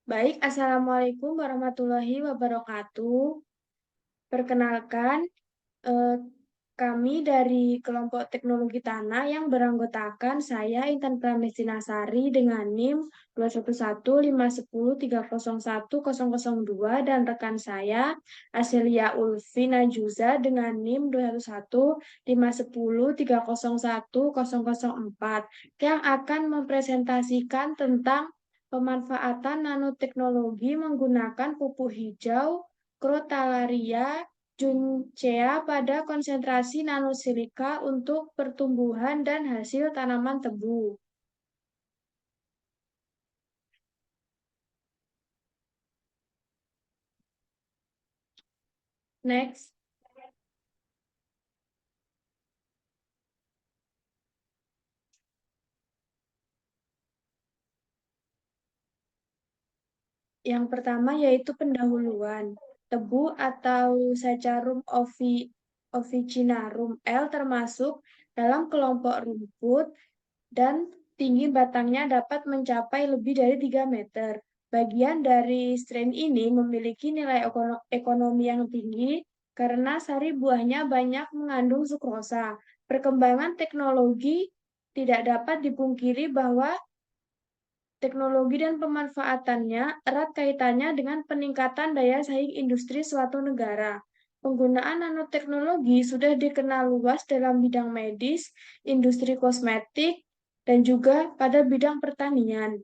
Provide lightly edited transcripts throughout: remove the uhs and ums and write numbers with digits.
Baik, Assalamualaikum warahmatullahi wabarakatuh. Perkenalkan, eh, kami dari kelompok teknologi tanah yang beranggotakan saya Intan Pramestinasari dengan NIM 2115103010002 dan rekan saya Aselia Ulfi Najuza dengan NIM 2115103010004 yang akan mempresentasikan tentang pemanfaatan nanoteknologi menggunakan pupuk hijau Crotalaria juncea pada konsentrasi nanosilika untuk pertumbuhan dan hasil tanaman tebu. Next, yang pertama yaitu pendahuluan. Tebu atau Saccharum officinarum L termasuk dalam kelompok rumput dan tinggi batangnya dapat mencapai lebih dari 3 meter. Bagian dari strain ini memiliki nilai ekonomi yang tinggi karena sari buahnya banyak mengandung sukrosa. Perkembangan teknologi tidak dapat dipungkiri bahwa teknologi dan pemanfaatannya erat kaitannya dengan peningkatan daya saing industri suatu negara. Penggunaan nanoteknologi sudah dikenal luas dalam bidang medis, industri kosmetik, dan juga pada bidang pertanian.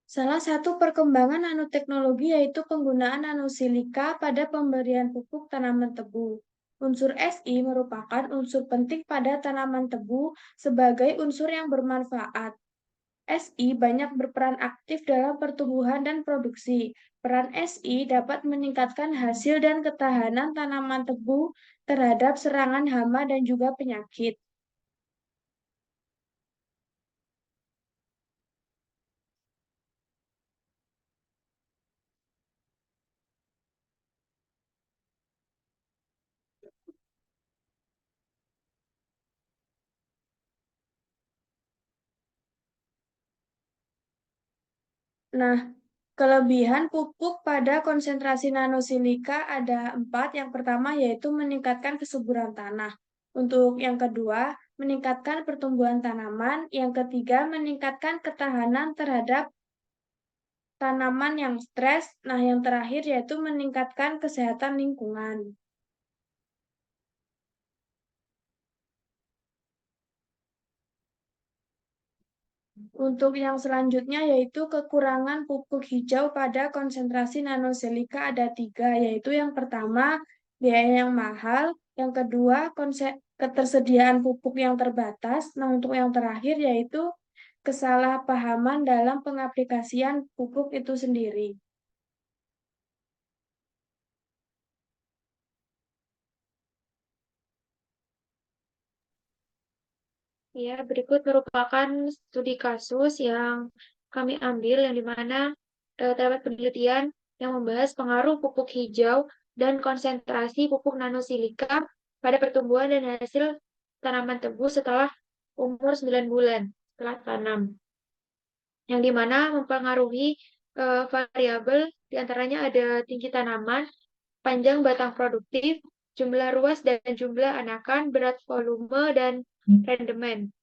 Salah satu perkembangan nanoteknologi yaitu penggunaan nanosilika pada pemberian pupuk tanaman tebu. Unsur Si merupakan unsur penting pada tanaman tebu sebagai unsur yang bermanfaat. Si banyak berperan aktif dalam pertumbuhan dan produksi. Peran Si dapat meningkatkan hasil dan ketahanan tanaman tebu terhadap serangan hama dan juga penyakit. Nah, kelebihan pupuk pada konsentrasi nanosilika ada 4. Yang pertama yaitu meningkatkan kesuburan tanah. Untuk yang kedua, meningkatkan pertumbuhan tanaman. Yang ketiga, meningkatkan ketahanan terhadap tanaman yang stres. Nah, yang terakhir yaitu meningkatkan kesehatan lingkungan. Untuk yang selanjutnya yaitu kekurangan pupuk hijau pada konsentrasi nanosilika ada 3, yaitu yang pertama biaya yang mahal, yang kedua ketersediaan pupuk yang terbatas, nah untuk yang terakhir yaitu kesalahpahaman dalam pengaplikasian pupuk itu sendiri. Ya, berikut merupakan studi kasus yang kami ambil yang dimana terdapat penelitian yang membahas pengaruh pupuk hijau dan konsentrasi pupuk nanosilika pada pertumbuhan dan hasil tanaman tebu setelah umur 9 bulan setelah tanam. Yang dimana mempengaruhi variabel diantaranya ada tinggi tanaman, panjang batang produktif, jumlah ruas dan jumlah anakan, berat volume, dan rendemen.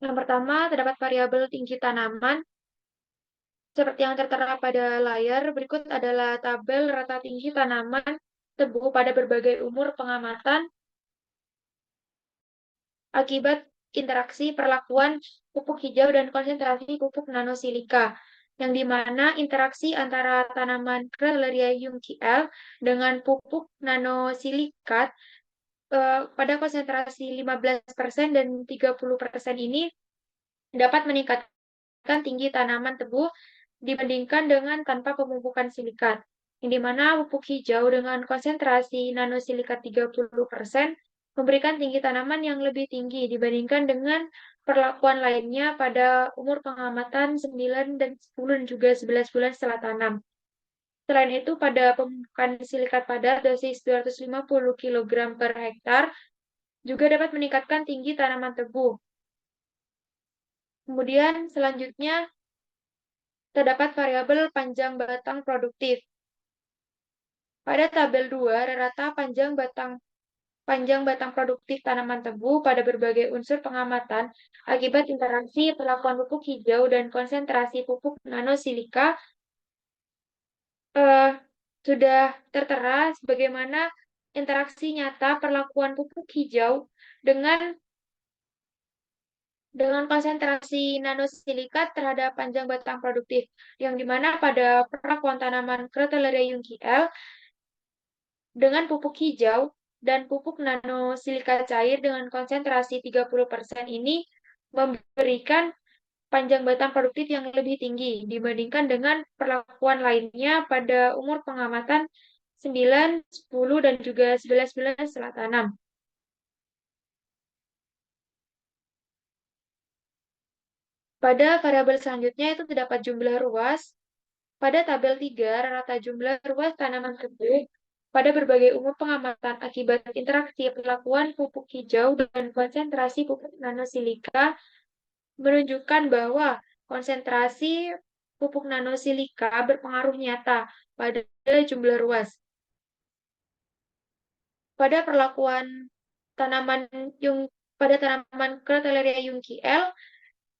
Yang pertama, terdapat variabel tinggi tanaman. Seperti yang tertera pada layar, berikut adalah tabel rata tinggi tanaman tebu pada berbagai umur pengamatan akibat interaksi perlakuan pupuk hijau dan konsentrasi pupuk nanosilika, yang dimana interaksi antara tanaman Crotalaria Junci-L dengan pupuk nanosilikat pada konsentrasi 15% dan 30% ini dapat meningkatkan tinggi tanaman tebu dibandingkan dengan tanpa pemupukan silikat, yang dimana pupuk hijau dengan konsentrasi nanosilikat 30% memberikan tinggi tanaman yang lebih tinggi dibandingkan dengan perlakuan lainnya pada umur pengamatan 9 dan 10 dan juga 11 bulan setelah tanam. Selain itu, pada pemupukan silikat padat dosis 250 kg per hektar juga dapat meningkatkan tinggi tanaman tebu. Kemudian selanjutnya terdapat variabel panjang batang produktif. Pada tabel 2, rata panjang batang produktif tanaman tebu pada berbagai unsur pengamatan akibat interaksi perlakuan pupuk hijau dan konsentrasi pupuk nanosilika eh, sudah tertera sebagaimana interaksi nyata perlakuan pupuk hijau dengan konsentrasi nanosilikat terhadap panjang batang produktif, yang dimana pada perlakuan tanaman Crotalaria Junkiel dengan pupuk hijau dan pupuk nanosilika cair dengan konsentrasi 30% ini memberikan panjang batang produktif yang lebih tinggi dibandingkan dengan perlakuan lainnya pada umur pengamatan 9, 10, dan juga 11 bulan setelah tanam. Pada variabel selanjutnya itu terdapat jumlah ruas. Pada tabel 3, rata jumlah ruas tanaman tebu pada berbagai umur pengamatan akibat interaksi perlakuan pupuk hijau dan konsentrasi pupuk nanosilika menunjukkan bahwa konsentrasi pupuk nanosilika berpengaruh nyata pada jumlah ruas. Pada perlakuan tanaman yung pada tanaman Crotalaria Junkiel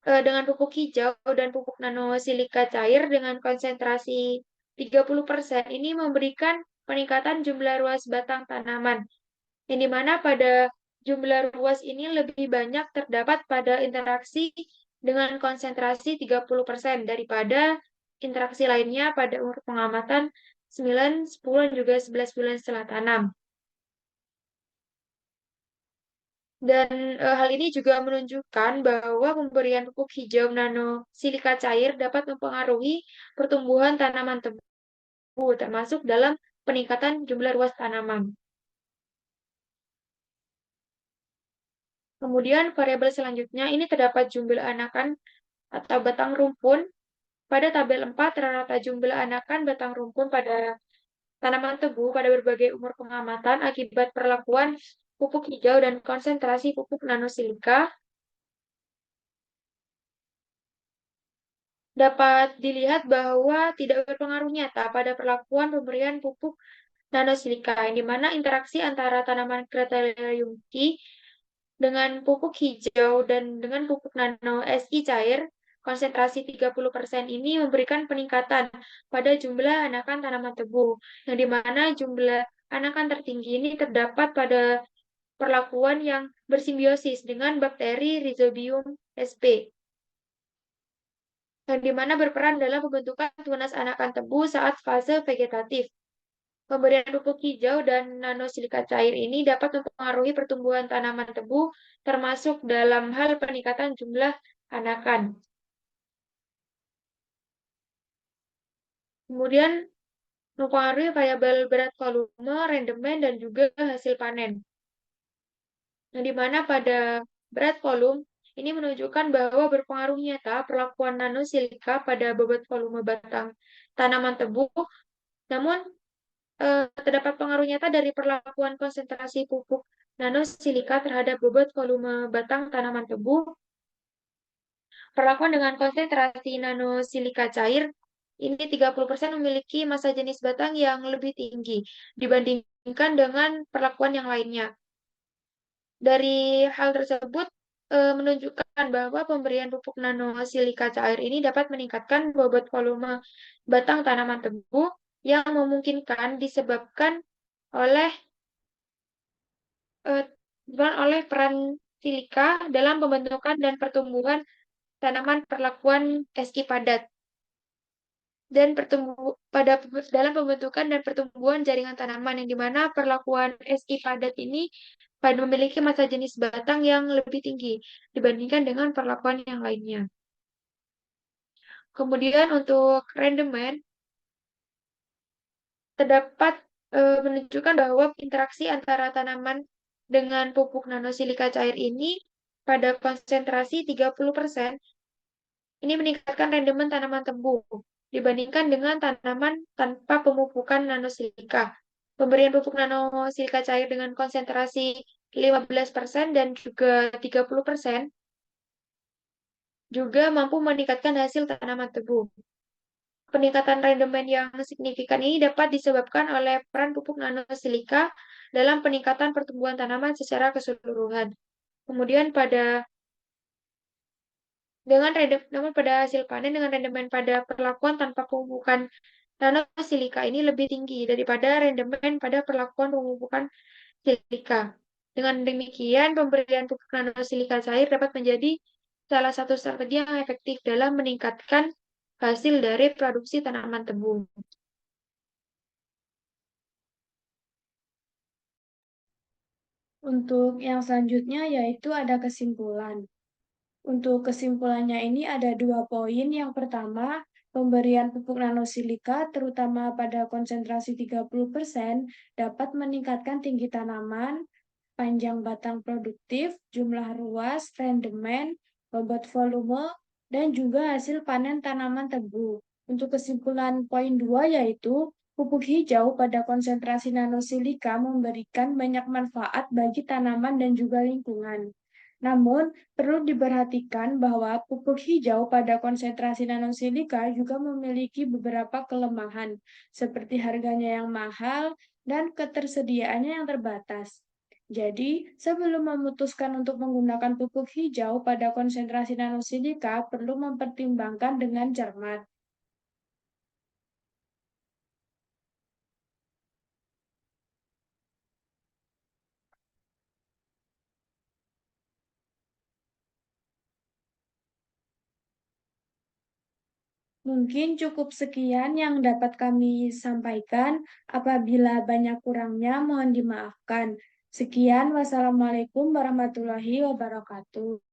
dengan pupuk hijau dan pupuk nanosilika cair dengan konsentrasi 30% ini memberikan peningkatan jumlah ruas batang tanaman, yang dimana pada jumlah ruas ini lebih banyak terdapat pada interaksi dengan konsentrasi 30% daripada interaksi lainnya pada umur pengamatan 9, 10, dan juga 11 bulan setelah tanam. Dan hal ini juga menunjukkan bahwa pemberian pupuk hijau nanosilika cair dapat mempengaruhi pertumbuhan tanaman tebu, termasuk dalam peningkatan jumlah ruas tanaman. Kemudian variabel selanjutnya ini terdapat jumlah anakan atau batang rumpun. Pada tabel 4 rata jumlah anakan batang rumpun pada tanaman tebu pada berbagai umur pengamatan akibat perlakuan pupuk hijau dan konsentrasi pupuk nanosilika dapat dilihat bahwa tidak berpengaruh nyata pada perlakuan pemberian pupuk nanosilika, yang dimana interaksi antara tanaman Crotalaria dengan pupuk hijau dan dengan pupuk nano Si cair konsentrasi 30% ini memberikan peningkatan pada jumlah anakan tanaman tebu, yang dimana jumlah anakan tertinggi ini terdapat pada perlakuan yang bersimbiosis dengan bakteri Rhizobium sp, yang dimana berperan dalam pembentukan tunas anakan tebu saat fase vegetatif. Pemberian pupuk hijau dan nanosilika cair ini dapat mempengaruhi pertumbuhan tanaman tebu, termasuk dalam hal peningkatan jumlah anakan. Kemudian mempengaruhi variabel berat volume, rendemen, dan juga hasil panen. Yang dimana pada berat volume ini menunjukkan bahwa berpengaruh nyata perlakuan nanosilika pada bobot volume batang tanaman tebu, namun terdapat pengaruh nyata dari perlakuan konsentrasi pupuk nanosilika terhadap bobot volume batang tanaman tebu. Perlakuan dengan konsentrasi nanosilika cair ini 30% memiliki massa jenis batang yang lebih tinggi dibandingkan dengan perlakuan yang lainnya. Dari hal tersebut menunjukkan bahwa pemberian pupuk nanosilika cair ini dapat meningkatkan bobot volume batang tanaman tebu yang memungkinkan disebabkan oleh eh, peran silika dalam pembentukan dan pertumbuhan tanaman perlakuan Si padat dan dalam pembentukan dan pertumbuhan jaringan tanaman, yang dimana perlakuan Si padat ini memiliki massa jenis batang yang lebih tinggi dibandingkan dengan perlakuan yang lainnya. Kemudian untuk rendemen terdapat menunjukkan bahwa interaksi antara tanaman dengan pupuk nanosilika cair ini pada konsentrasi 30% ini meningkatkan rendemen tanaman tebu. dibandingkan dengan tanaman tanpa pemupukan nanosilika. Pemberian pupuk nanosilika cair dengan konsentrasi 15% dan juga 30% juga mampu meningkatkan hasil tanaman tebu. Peningkatan rendemen yang signifikan ini dapat disebabkan oleh peran pupuk nanosilika dalam peningkatan pertumbuhan tanaman secara keseluruhan. Kemudian namun pada hasil panen dengan rendemen pada perlakuan tanpa pemupukan nanosilika ini lebih tinggi daripada rendemen pada perlakuan pemupukan silika. Dengan demikian, pemberian pupuk nanosilika cair dapat menjadi salah satu strategi yang efektif dalam meningkatkan hasil dari produksi tanaman tebu. Untuk yang selanjutnya yaitu ada kesimpulan. Untuk kesimpulannya ini ada 2 poin. Yang pertama, pemberian pupuk nanosilika terutama pada konsentrasi 30% dapat meningkatkan tinggi tanaman, panjang batang produktif, jumlah ruas, rendemen, bobot volume, dan juga hasil panen tanaman tebu. Untuk kesimpulan poin 2 yaitu pupuk hijau pada konsentrasi nanosilika memberikan banyak manfaat bagi tanaman dan juga lingkungan. Namun, perlu diperhatikan bahwa pupuk hijau pada konsentrasi nanosilika juga memiliki beberapa kelemahan, seperti harganya yang mahal dan ketersediaannya yang terbatas. Jadi, sebelum memutuskan untuk menggunakan pupuk hijau pada konsentrasi nanosilika, perlu mempertimbangkan dengan cermat. Mungkin cukup sekian yang dapat kami sampaikan. Apabila banyak kurangnya, mohon dimaafkan. Sekian, wassalamualaikum warahmatullahi wabarakatuh.